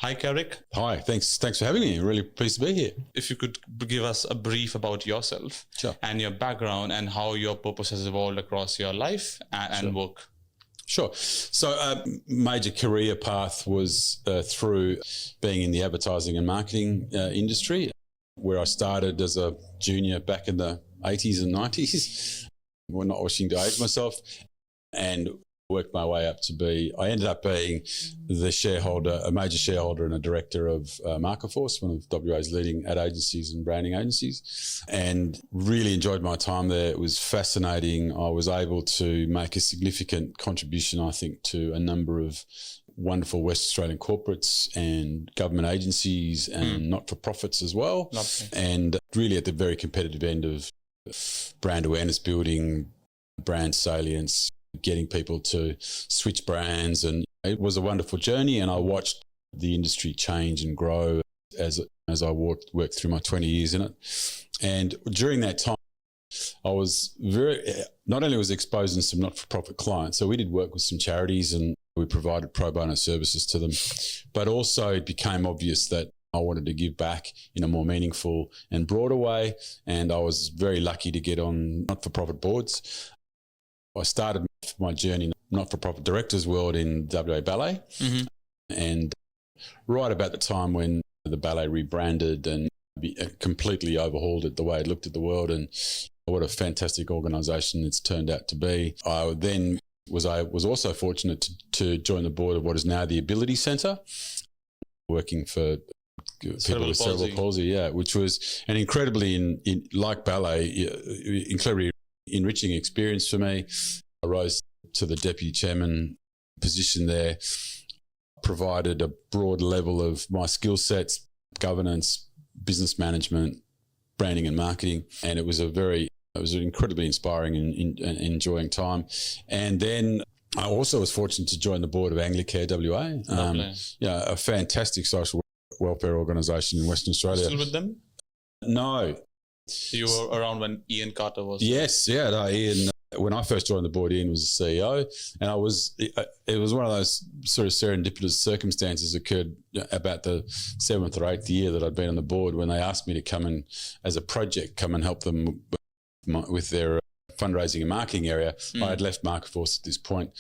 Hi, Carrick. Hi, thanks for having me. Really pleased to be here. If you could give us a brief about yourself and your background and how your purpose has evolved across your life and work. Sure. So major career path was through being in the advertising and marketing industry, where I started as a junior back in the 80s and 90s. We're not wishing to age myself, and worked my way up to I ended up being the shareholder, a major shareholder and a director of Marketforce, one of WA's leading ad agencies and branding agencies, and really enjoyed my time there. It was fascinating. I was able to make a significant contribution, I think, to a number of wonderful West Australian corporates and government agencies and not-for-profits as well. And really at the very competitive end of brand awareness building, brand salience, getting people to switch brands. And it was a wonderful journey, and I watched the industry change and grow as I worked through my 20 years in it. And during that time, I was not only was exposed to some not-for-profit clients, so we did work with some charities and we provided pro bono services to them, but also it became obvious that I wanted to give back in a more meaningful and broader way, and I was very lucky to get on not-for-profit boards. I started my journey in not-for-profit directors world in WA Ballet, and right about the time when the ballet rebranded and completely overhauled it, the way it looked at the world, and what a fantastic organisation it's turned out to be. I then was also fortunate to join the board of what is now the Ability Centre, working for people with cerebral palsy, which was an incredibly, like ballet, incredibly enriching experience for me. I rose to the deputy chairman position there, provided a broad level of my skill sets, governance, business management, branding and marketing, and it was an incredibly inspiring and enjoying time. And then I also was fortunate to join the board of Anglicare WA, a fantastic social welfare organisation in Western Australia. Still with them? No. You were around when Ian Carter was? Yes, Ian. When I first joined the board, Ian was the CEO, and it was one of those sort of serendipitous circumstances occurred about the 7th or 8th year that I'd been on the board, when they asked me to come and, as a project, come and help them with their fundraising and marketing area. I had left Marketforce at this point,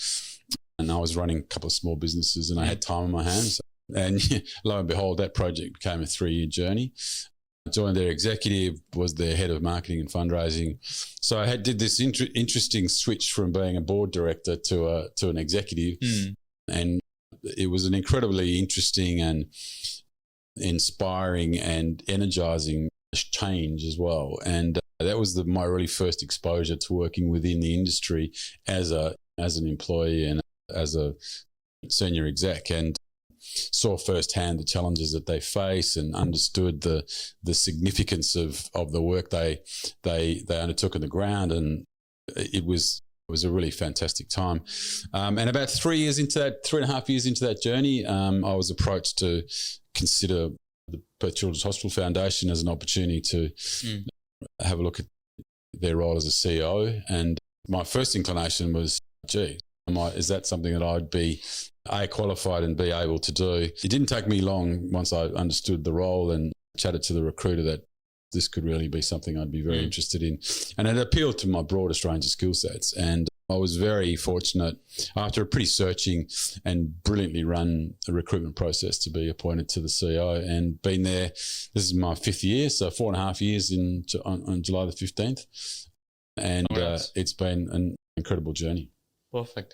and I was running a couple of small businesses, and I had time on my hands. And lo and behold, that project became a 3-year journey. I joined their executive, was their head of marketing and fundraising. So I did this interesting switch from being a board director to an executive, and it was an incredibly interesting and inspiring and energising change as well. And that was my really first exposure to working within the industry as an employee and as a senior exec, and saw firsthand the challenges that they face and understood the significance of the work they undertook on the ground. And it was a really fantastic time. And about 3.5 years into that journey, I was approached to consider the Perth Children's Hospital Foundation as an opportunity to have a look at their role as a CEO. And my first inclination was, is that something that I'd be qualified and be able to do? It didn't take me long once I understood the role and chatted to the recruiter that this could really be something I'd be very interested in. And it appealed to my broadest range of skill sets. And I was very fortunate, after a pretty searching and brilliantly run recruitment process, to be appointed to the CEO, and been there. This is my 5th year, so 4.5 years on July the 15th. And it's been an incredible journey. Perfect.